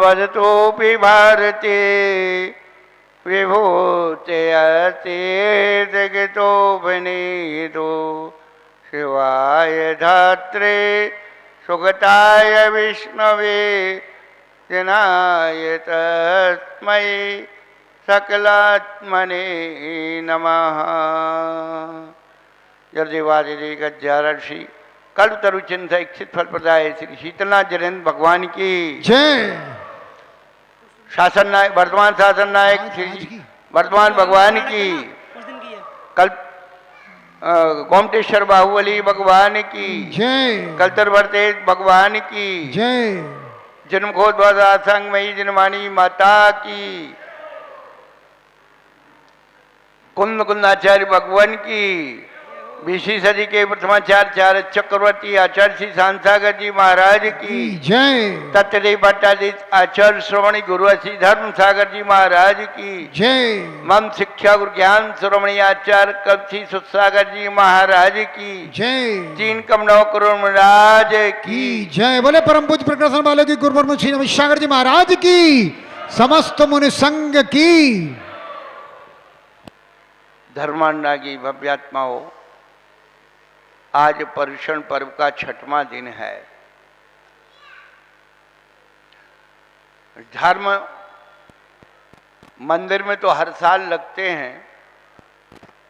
वदतोऽपि भारते विभूतयते जगतोपनीतो शिवाय धात्रे सुगताय विष्णवे जनाय तस्मै सकलात्मने नमः। जलदेवादिदेव गज्जारषि कल्पतरु चिन्ता इच्छित फल प्रदाय श्री शीतलनाथ जयंत भगवान की जय। शासन नायक वर्तमान शासन नायक श्री वर्तमान भगवान की कल्प गोमटेश्वर बाहुबली भगवान की जय। कलतर वर्तेज भगवान की जय। जन्मखोद संगमयी जनमानी माता की कुंद कुंदाचार्य भगवान की 20वीं सदी के प्रथमाचार्य चक्रवर्ती आचार्य श्री शांतागर जी महाराज की जय। तत्देव भट्टाचार्य आचार्य श्रोमणी गुरु श्री धर्म सागर जी महाराज की जय। मम शिक्षा गुरु ज्ञान श्रोमणी आचार्य कल्पी सुसागर जी महाराज की जय। 3 करोड़ करोड़ महाराज की जय। बोले परम पूज्य प्रकाशन वाले की गुरु ब्रह्म श्री सागर जी महाराज की समस्त मुनि संघ की। धर्मांडा की भव्यात्माओं, आज पर्युषण पर्व का 6वां दिन है। धर्म मंदिर में तो हर साल लगते हैं,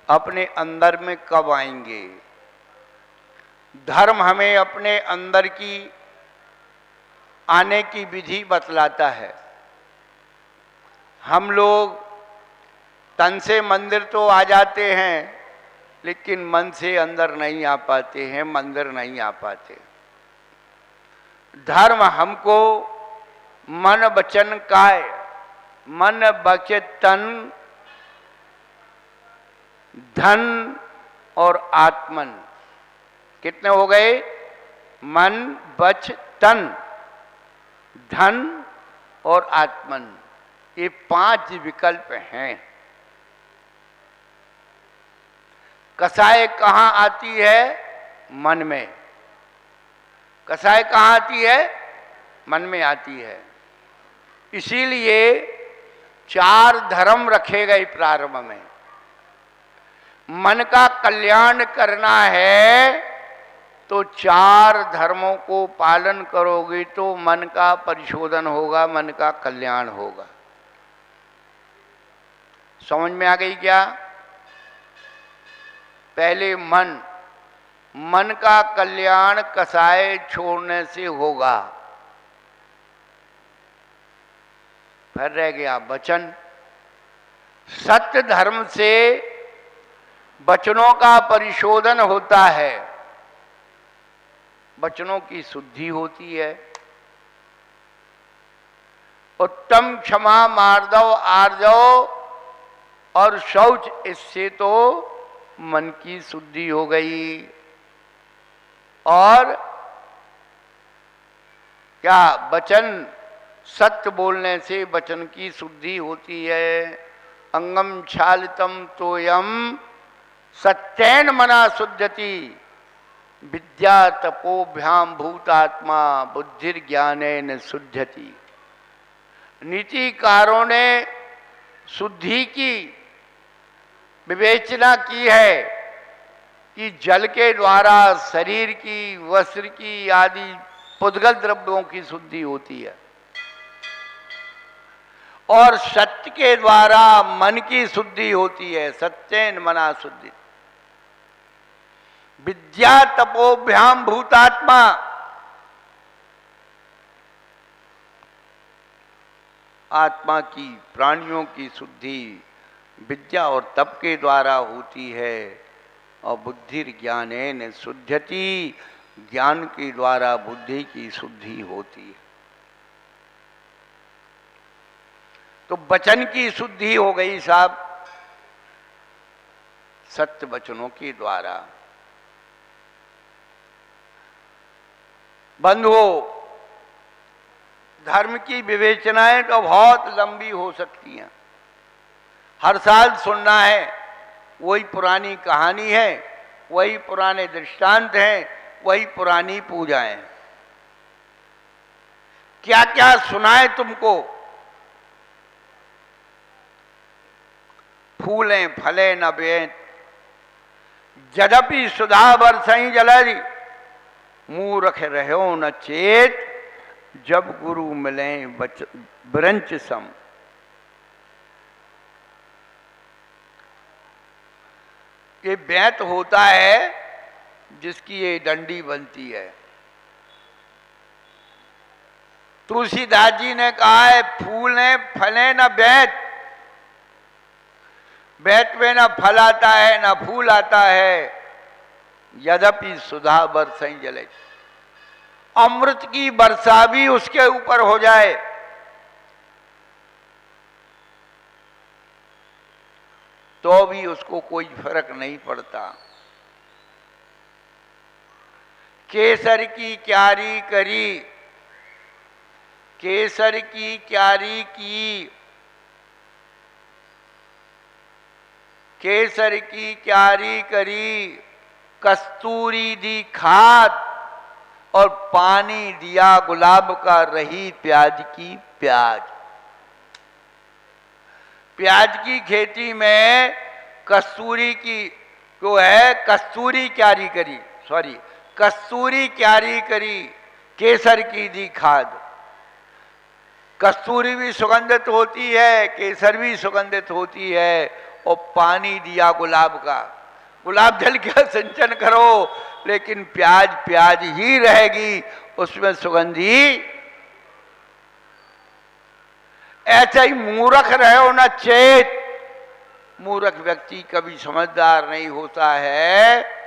अपने अंदर में कब आएंगे? धर्म हमें अपने अंदर की आने की विधि बतलाता है। हम लोग तन से मंदिर तो आ जाते हैं, लेकिन मन से अंदर नहीं आ पाते हैं, मंदिर नहीं आ पाते। धर्म हमको मन वचन काय, मन वचन धन और आत्मन, कितने हो गए? मन वचन धन और आत्मन, ये 5 विकल्प हैं। कसाई कहाँ आती है? मन में। कसाई कहाँ आती है? मन में आती है। इसीलिए 4 धर्म रखे गए प्रारंभ में। मन का कल्याण करना है तो 4 धर्मों को पालन करोगे तो मन का परिशोधन होगा, मन का कल्याण होगा। समझ में आ गई क्या? पहले मन का कल्याण कसाय छोड़ने से होगा। फिर रह गया वचन। सत्य धर्म से वचनों का परिशोधन होता है, वचनों की शुद्धि होती है। उत्तम क्षमा मार्दव आर्जव और शौच, इससे तो मन की शुद्धि हो गई। और क्या? वचन, सत्य बोलने से वचन की शुद्धि होती है। अंगम क्षालितम तोयम सत्येन मना शुद्धति विद्या तपोभ्याम भूतात्मा बुद्धिर ज्ञानेन शुद्धति। नीतिकारों ने शुद्धि की विवेचना की है कि जल के द्वारा शरीर की, वस्त्र की आदि पुद्गल द्रव्यों की शुद्धि होती है, और सत्य के द्वारा मन की शुद्धि होती है। सत्येन मना शुद्धि विद्या तपोभ्याम भूतात्मा। आत्मा की, प्राणियों की शुद्धि विद्या और तप के द्वारा होती है, और बुद्धि ज्ञानेन शुद्धति, ज्ञान के द्वारा बुद्धि की शुद्धि होती है। तो वचन की शुद्धि हो गई साहब, सत्य वचनों के द्वारा। बंधुओं, धर्म की विवेचनाएं तो बहुत लंबी हो सकती हैं। हर साल सुनना है, वही पुरानी कहानी है, वही पुराने दृष्टांत हैं, वही पुरानी पूजाएं। क्या क्या सुनाए तुमको, फूलें फले न बेत, यद्यपि सुधा बरसई जलधि, मूर्ख रहो न चेत, जब गुरु मिले ब्रंच सम। ये बेंत होता है जिसकी ये डंडी बनती है। तुलसीदास जी ने कहा है फूलें फले न बेंत, बेंत में न फल आता है न फूल आता है, यद्यपि सुधा बरसई जले, अमृत की वर्षा भी उसके ऊपर हो जाए तो भी उसको कोई फर्क नहीं पड़ता। केसर की क्यारी करी, केसर की क्यारी की, केसर की क्यारी करी, कस्तूरी दी खाद, और पानी दिया गुलाब का, रही प्याज की प्याज। प्याज की खेती में कस्तूरी की जो है, कस्तूरी क्यारी करी, सॉरी कस्तूरी क्यारी करी, केसर की दी खाद। कस्तूरी भी सुगंधित होती है, केसर भी सुगंधित होती है, और पानी दिया गुलाब का। गुलाब जल का सिंचन करो लेकिन प्याज प्याज ही रहेगी, उसमें सुगंधी। ऐसे ही मूर्ख रहो न चेत, मूर्ख व्यक्ति कभी समझदार नहीं होता है।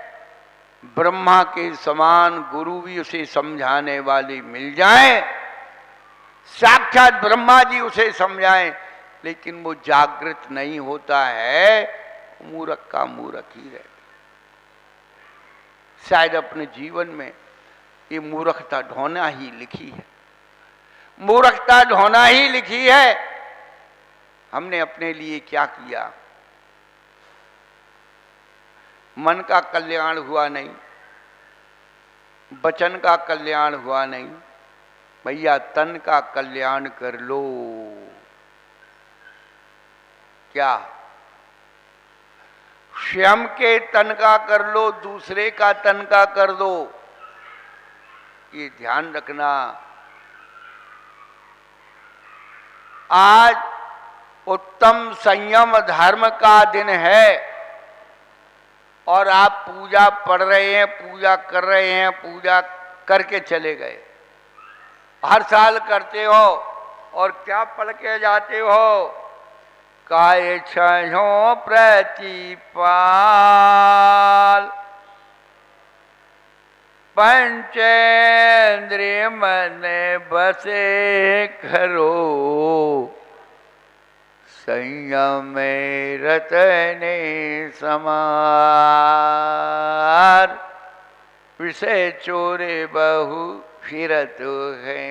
ब्रह्मा के समान गुरु भी उसे समझाने वाले मिल जाएं, साक्षात ब्रह्मा जी उसे समझाएं, लेकिन वो जागृत नहीं होता है, मूर्ख का मूर्ख ही रहता। शायद अपने जीवन में ये मूर्खता ढोना ही लिखी है, मूर्खता ढोना ही लिखी है। हमने अपने लिए क्या किया? मन का कल्याण हुआ नहीं, वचन का कल्याण हुआ नहीं, भैया तन का कल्याण कर लो। क्या? स्वयं के तन का कर लो, दूसरे का तन का कर दो, ये ध्यान रखना। आज उत्तम संयम धर्म का दिन है और आप पूजा पढ़ रहे हैं, पूजा कर रहे हैं, पूजा करके चले गए। हर साल करते हो और क्या पढ़ के जाते हो? काय छो प्रतिपाल, पंचेंद्रिय मन बसे करो, संयम रतने समार, विषय चोरे बहु फिरत है।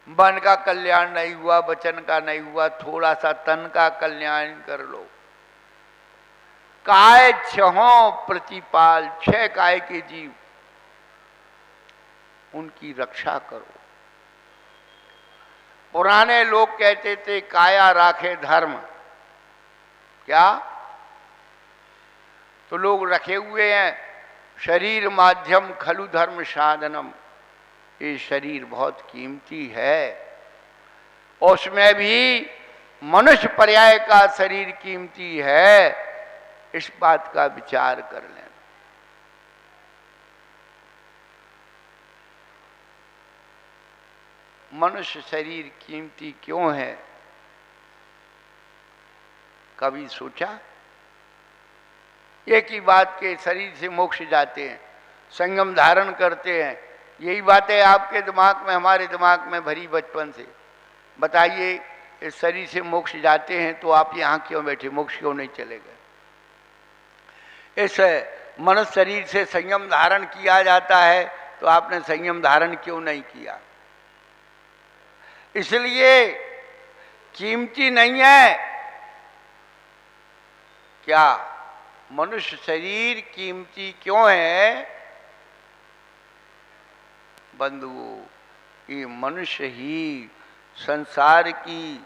मन का कल्याण नहीं हुआ, वचन का नहीं हुआ, थोड़ा सा तन का कल्याण कर लो। काय छहों प्रतिपाल, 6 काय के जीव, उनकी रक्षा करो। पुराने लोग कहते थे काया राखे धर्म। क्या? तो लोग रखे हुए हैं, शरीर माध्यम खलु धर्म साधनम, ये शरीर बहुत कीमती है, उसमें भी मनुष्य पर्याय का शरीर कीमती है, इस बात का विचार कर लें। मनुष्य शरीर कीमती क्यों है? कभी सोचा? एक ही बात के शरीर से मोक्ष जाते हैं, संयम धारण करते हैं, यही बातें आपके दिमाग में, हमारे दिमाग में भरी बचपन से। बताइए, इस शरीर से मोक्ष जाते हैं तो आप यहाँ क्यों बैठे, मोक्ष क्यों नहीं चले गए? इस मनुष्य शरीर से संयम धारण किया जाता है तो आपने संयम धारण क्यों नहीं किया? इसलिए कीमती नहीं है। क्या? मनुष्य शरीर कीमती क्यों है? बंधुओं, ये मनुष्य ही संसार की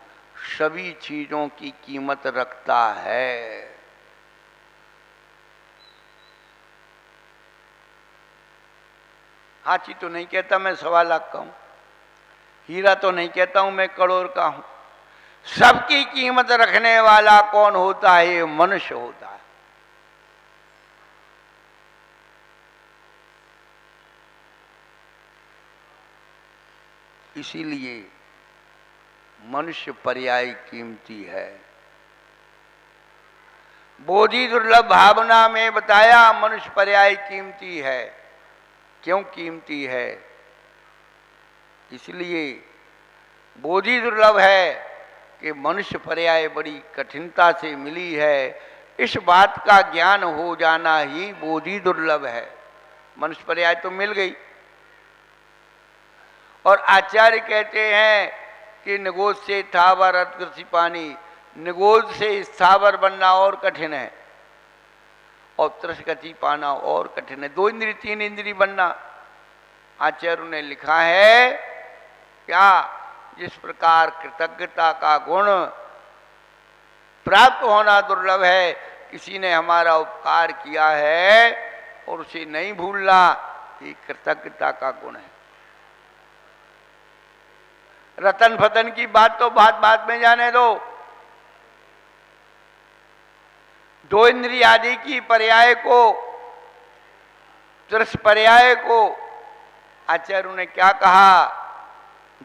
सभी चीजों की कीमत रखता है। हाथी तो नहीं कहता मैं 1.25 लाख का हूं, हीरा तो नहीं कहता हूं मैं करोड़ का हूं। सबकी कीमत रखने वाला कौन होता है? ये मनुष्य होता है। इसीलिए मनुष्य पर्याय कीमती है। बोधि दुर्लभ भावना में बताया मनुष्य पर्याय कीमती है। क्यों कीमती है? इसलिए बोधि दुर्लभ है कि मनुष्य पर्याय बड़ी कठिनता से मिली है। इस बात का ज्ञान हो जाना ही बोधि दुर्लभ है। मनुष्य पर्याय तो मिल गई, और आचार्य कहते हैं कि निगोद से स्थावर अतकृषि पानी, निगोद से स्थावर बनना और कठिन है, और त्रसगति पाना और कठिन है। 2 इंद्री 3 इंद्री बनना, आचार्यों ने लिखा है क्या? जिस प्रकार कृतज्ञता का गुण प्राप्त होना दुर्लभ है, किसी ने हमारा उपकार किया है और उसे नहीं भूलना, ये कृतज्ञता का गुण है। रतन फतन की बात तो बात बात में जाने दो। 2 इंद्रिय आदि की पर्याय को, त्रस पर्याय को आचार्यों ने क्या कहा?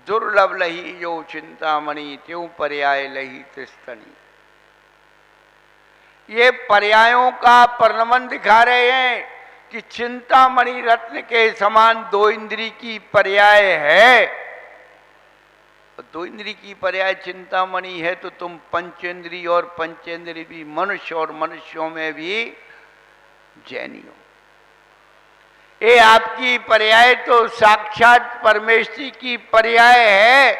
दुर्लभ लही जो चिंतामणि, त्यों पर्याय लही त्रिस्तनी। ये पर्यायों का परिणमन दिखा रहे हैं कि चिंतामणि रत्न के समान 2 इंद्रिय की पर्याय है। 2 इंद्रिय की पर्याय चिंतामणि है तो तुम पंचेंद्रिय और पंचेंद्रिय भी मनुष्य, और मनुष्यों में भी जैनी हो। ये आपकी पर्याय तो साक्षात परमेश्वरी की पर्याय है।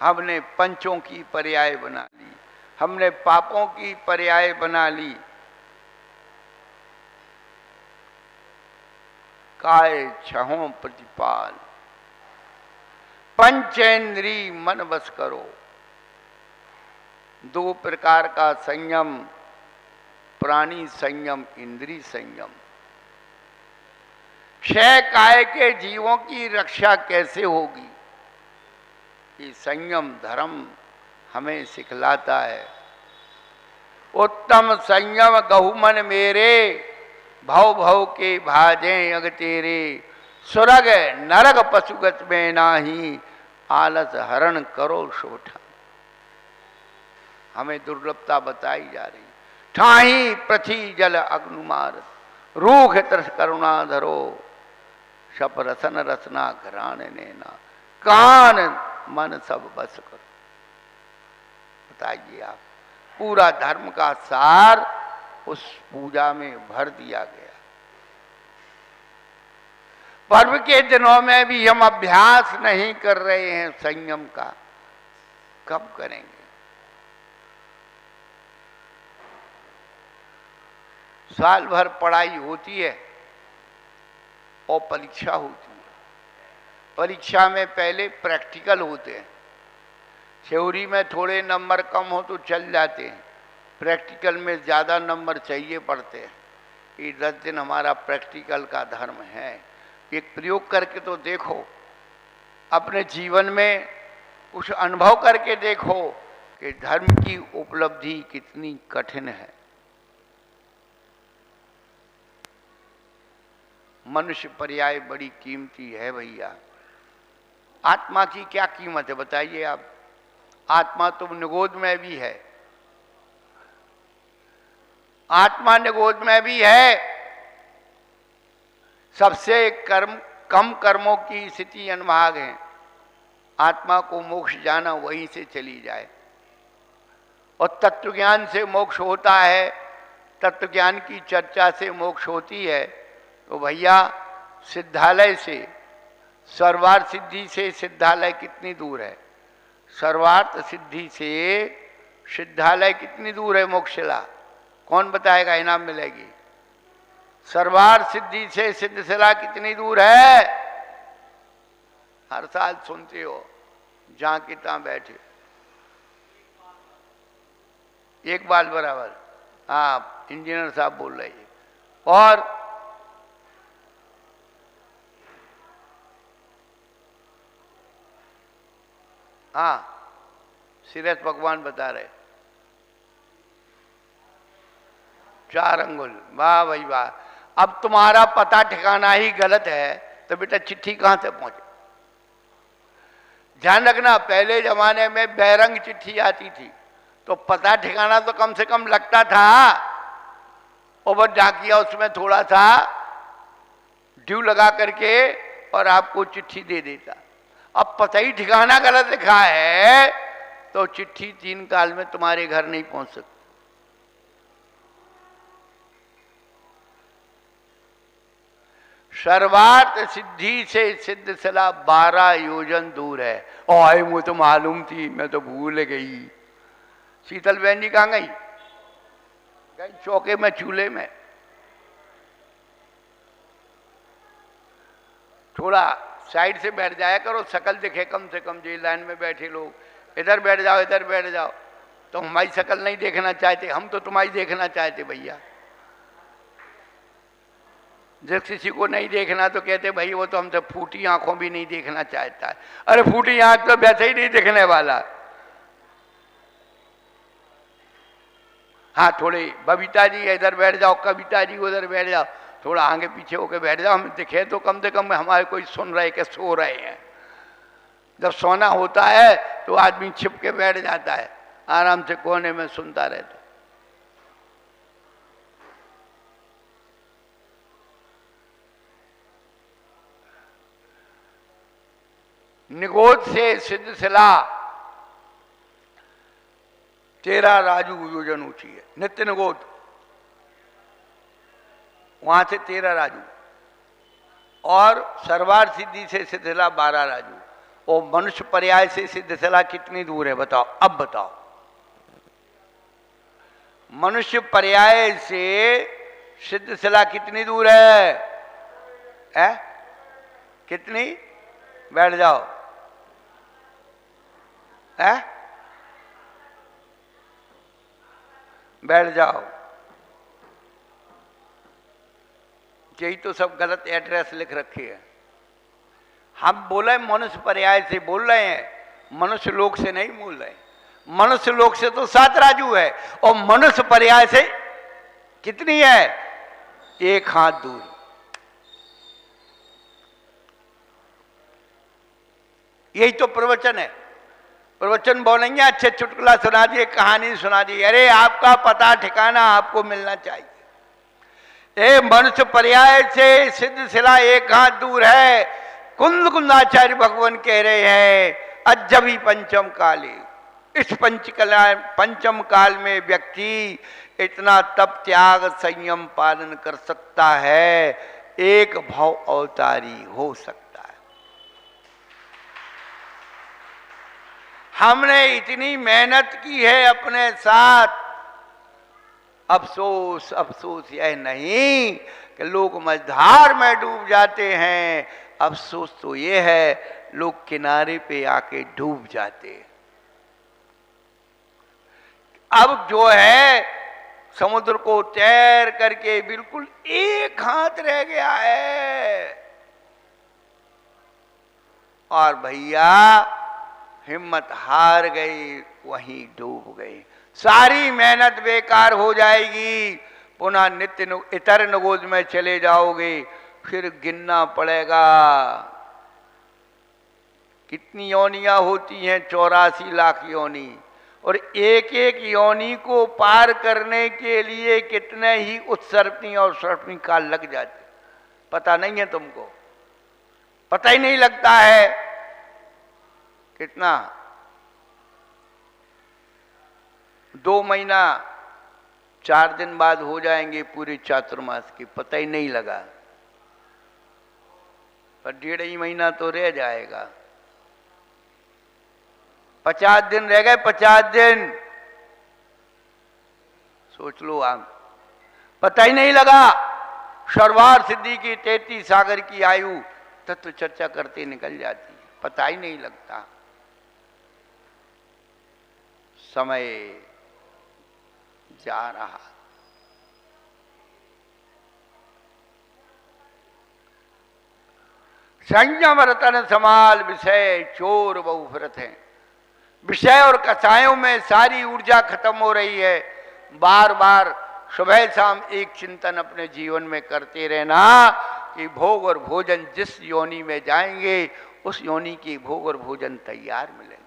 हमने पंचों की पर्याय बना ली, हमने पापों की पर्याय बना ली। काय छहों प्रतिपाल, पंचेंद्री मन बस करो। 2 प्रकार का संयम, प्राणी संयम, इंद्रिय संयम। 6 काय के जीवों की रक्षा कैसे होगी? ये संयम धर्म हमें सिखलाता है। उत्तम संयम गहु मन मेरे, भव भव के भाजे अग तेरे। सुरग नरक पशुगत में नाही, आलस हरण करो शोठा। हमें दुर्लभता बताई जा रही। ठाही पृथ्वी जल अग्नुमार, रूख तरस करुणा धरो। शप रसन रसना घरान नैना, कान मन सब बस करो। बताइए आप, पूरा धर्म का सार उस पूजा में भर दिया गया। पर्व के दिनों में भी हम अभ्यास नहीं कर रहे हैं संयम का, कब करेंगे? साल भर पढ़ाई होती है और परीक्षा होती है। परीक्षा में पहले प्रैक्टिकल होते हैं। थ्योरी में थोड़े नंबर कम हो तो चल जाते हैं, प्रैक्टिकल में ज़्यादा नंबर चाहिए पड़ते हैं। ये 10 दिन हमारा प्रैक्टिकल का धर्म है। एक प्रयोग करके तो देखो, अपने जीवन में कुछ अनुभव करके देखो कि धर्म की उपलब्धि कितनी कठिन है। मनुष्य पर्याय बड़ी कीमती है भैया। आत्मा की क्या कीमत है बताइए आप? आत्मा तो निगोद में भी है, आत्मा निगोद में भी है। सबसे कम कर्मों की स्थिति अनुभाग है। आत्मा को मोक्ष जाना वहीं से चली जाए, और तत्वज्ञान से मोक्ष होता है। तत्वज्ञान की चर्चा से मोक्ष होती है। तो भैया सिद्धालय से, सर्वार्थ सिद्धि से सिद्धालय कितनी दूर है? सर्वार्थ सिद्धि से सिद्धालय कितनी दूर है? मोक्षला कौन बताएगा? इनाम मिलेगी। सर्वार्थ सिद्धि से सिद्धशिला कितनी दूर है? हर साल सुनते हो, जहां की तहां बैठे, एक बाल बराबर। हाँ, इंजीनियर साहब बोल रहे हैं। और हाँ, सीरत भगवान बता रहे 4 अंगुल। वाह भाई वाह। अब तुम्हारा पता ठिकाना ही गलत है तो बेटा चिट्ठी कहां से पहुंचे? ध्यान रखना, पहले जमाने में बैरंग चिट्ठी आती थी तो पता ठिकाना तो कम से कम लगता था, और बस डाकिया उसमें थोड़ा सा ड्यू लगा करके और आपको चिट्ठी दे देता। अब पता ही ठिकाना गलत लिखा है तो चिट्ठी 3 काल में तुम्हारे घर नहीं पहुंच सकती। सर्वार्थ सिद्धि से सिद्धशिला 12 योजन दूर है। और मुझे तो मालूम थी, मैं तो भूल गई। शीतल बहन जी कहाँ गई? गई चौके में, चूल्हे में। थोड़ा साइड से बैठ जाया करो, शकल दिखे कम से कम। जी लाइन में बैठे लोग, इधर बैठ जाओ, इधर बैठ जाओ। तो हमारी शकल नहीं देखना चाहते, हम तो तुम्हारी देखना चाहते भैया। जब किसी को नहीं देखना तो कहते भाई वो तो हमसे फूटी आंखों भी नहीं देखना चाहता है। अरे फूटी आंख तो वैसे ही नहीं दिखने वाला। हाँ, थोड़ी बबीता जी इधर बैठ जाओ, कविता जी उधर बैठ जाओ, थोड़ा आगे पीछे होकर बैठ जाओ। हम दिखे तो कम से कम हमारे कोई सुन रहे कि सो रहे हैं। जब सोना होता है तो आदमी छिप के बैठ जाता है, आराम से कोने में सुनता रहता। निगोद से सिद्धशिला 13 राजू योजन ऊंची है। नित्य निगोद वहां से 13 राजू, और सर्वार्थ सिद्धि से सिद्धशिला 12 राजू। और मनुष्य पर्याय से सिद्धशिला कितनी दूर है बताओ? अब बताओ, मनुष्य पर्याय से सिद्धशिला कितनी दूर है? कितनी? बैठ जाओ। है? बैठ जाओ। यही तो सब गलत एड्रेस लिख रखी है। हम बोले मनुष्य पर्याय से बोल रहे हैं, मनुष्य लोक से नहीं बोल रहे। मनुष्य लोक से तो 7 राजू है, और मनुष्य पर्याय से कितनी है? 1 हाथ दूर। यही तो प्रवचन है। प्रवचन बोलेंगे, अच्छे चुटकुला सुना दिए, कहानी सुना दी। अरे आपका पता ठिकाना आपको मिलना चाहिए। ए मनुष्य पर्याय से सिद्धशिला 1 हाथ दूर है। कुंद कुंदाचार्य भगवान कह रहे हैं, अजबी पंचम काले। इस पंचम काल में व्यक्ति इतना तप त्याग संयम पालन कर सकता है, एक भव अवतारी हो सकता। हमने इतनी मेहनत की है अपने साथ, अफसोस अफसोस यह नहीं कि लोग मझधार में डूब जाते हैं, अफसोस तो ये है लोग किनारे पे आके डूब जाते हैं। अब जो है समुद्र को तैर करके बिल्कुल 1 हाथ रह गया है, और भैया हिम्मत हार गई, वहीं डूब गई। सारी मेहनत बेकार हो जाएगी। पुनः नित्य इतर नगोद में चले जाओगे, फिर गिनना पड़ेगा कितनी योनियां होती हैं। 84 लाख योनि, और एक एक योनि को पार करने के लिए कितने ही उत्सर्पणी और सर्पणी काल लग जाते, पता नहीं है तुमको? पता ही नहीं लगता है कितना। 2 महीना 4 दिन बाद हो जाएंगे पूरे चातुर्मास की, पता ही नहीं लगा। पर 1.5 ही महीना तो रह जाएगा। 50 दिन रह गए, 50 दिन सोच लो आप, पता ही नहीं लगा। सर्वार सिद्धि की 33 सागर की आयु तत्व चर्चा करते निकल जाती है, पता ही नहीं लगता। समय जा रहा। संयम रतन समाल विषय चोर बहु फिरत है। विषय और कसायों में सारी ऊर्जा खत्म हो रही है। बार बार सुबह शाम एक चिंतन अपने जीवन में करते रहना कि भोग और भोजन जिस योनि में जाएंगे उस योनि के भोग और भोजन तैयार मिलेंगे।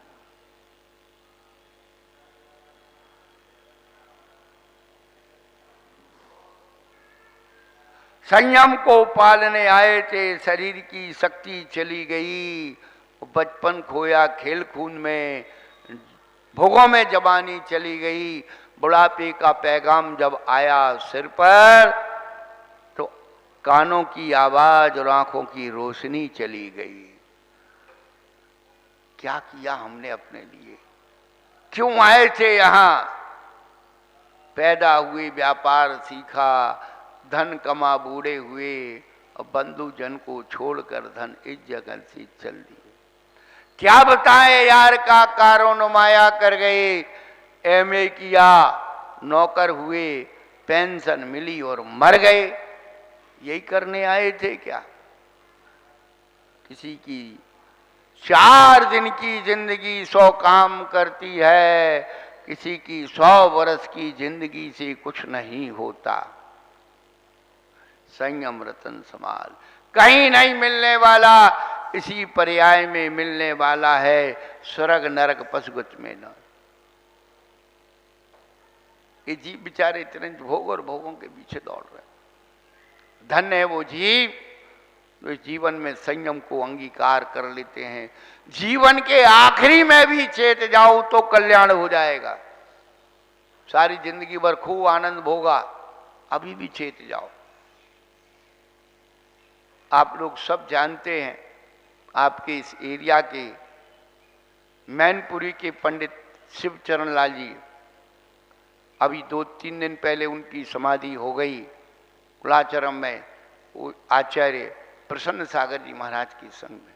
संयम को पालने आए थे, शरीर की शक्ति चली गई। बचपन खोया खेल खून में, भोगों में जवानी चली गई। बुढ़ापे का पैगाम जब आया सिर पर तो कानों की आवाज और आंखों की रोशनी चली गई। क्या किया हमने अपने लिए? क्यों आए थे यहां? पैदा हुए, व्यापार सीखा, धन कमा बूढ़े हुए और बंधु जन को छोड़कर धन इस जगत से चल दिए। क्या बताएं यार का कारों माया कर गए। एमए किया, नौकर हुए, पेंशन मिली और मर गए। यही करने आए थे क्या? किसी की 4 दिन की जिंदगी 100 काम करती है, किसी की 100 वर्ष की जिंदगी से कुछ नहीं होता। संयम रतन समाल कहीं नहीं मिलने वाला, इसी पर्याय में मिलने वाला है। स्वर्ग नरक पशुगत में न। ये जीव बेचारे इतने भोग और भोगों के पीछे दौड़ रहे। धन्य है वो जीव जो इस जीवन में संयम को अंगीकार कर लेते हैं। जीवन के आखिरी में भी चेत जाओ तो कल्याण हो जाएगा। सारी जिंदगी भर खूब आनंद भोगा, अभी भी चेत जाओ। आप लोग सब जानते हैं, आपके इस एरिया के मैनपुरी के पंडित शिवचरण लाल जी, अभी 2-3 दिन पहले उनकी समाधि हो गई कुलाचरम में। वो आचार्य प्रसन्न सागर जी महाराज के संग में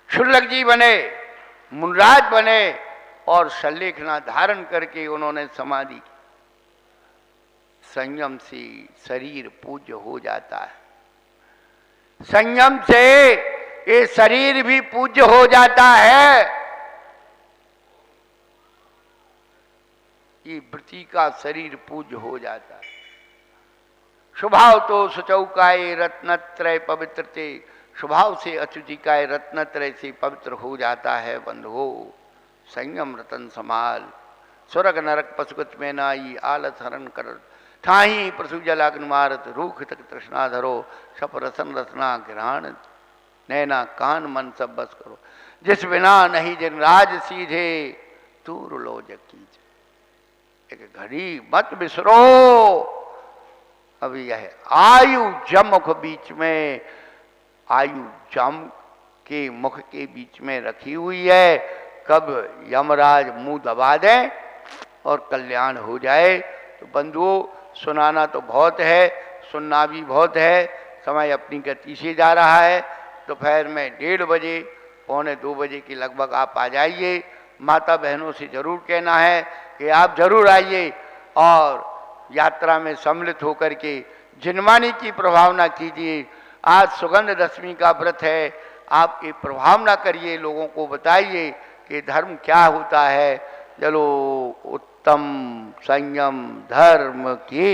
क्षुल्लक जी बने, मुनराज बने और सल्लेखना धारण करके उन्होंने समाधि की। संयम से शरीर पूज्य हो जाता है। संयम से ये शरीर भी पूज्य हो जाता है। ये वृत्ति का शरीर पूज्य हो जाता है। स्वभाव तो सुचौकाय रत्नत्रय पवित्र थे। स्वभाव से अचुचिकाय रत्नत्रय से पवित्र हो जाता है। बंधुओं, संयम रतन समाल स्वर्ग नरक पशुगत में नाई आलस हरण कर ठाही प्रसु जलाग्न मारत रूख तक तृष्णा धरो सप रसन रसना ग्रहण नैना कान मन सब बस करो जिस बिना नहीं जिन राज सीधे तूर लो जकीज। एक घड़ी मत बिसरो। अभी यह आयु जमुख बीच में, आयु जम के मुख के बीच में रखी हुई है। कब यमराज मुंह दबा दें और कल्याण हो जाए। तो बंधुओं, सुनाना तो बहुत है, सुनना भी बहुत है। समय अपनी गति से जा रहा है। दोपहर में 1:30 बजे, 1:45 बजे के लगभग आप आ जाइए। माता बहनों से जरूर कहना है कि आप जरूर आइए और यात्रा में सम्मिलित होकर के जिनवानी की प्रभावना कीजिए। आज सुगंध दशमी का व्रत है। आप ये प्रभावना करिए, लोगों को बताइए कि धर्म क्या होता है। चलो, उत्तम संयम धर्म की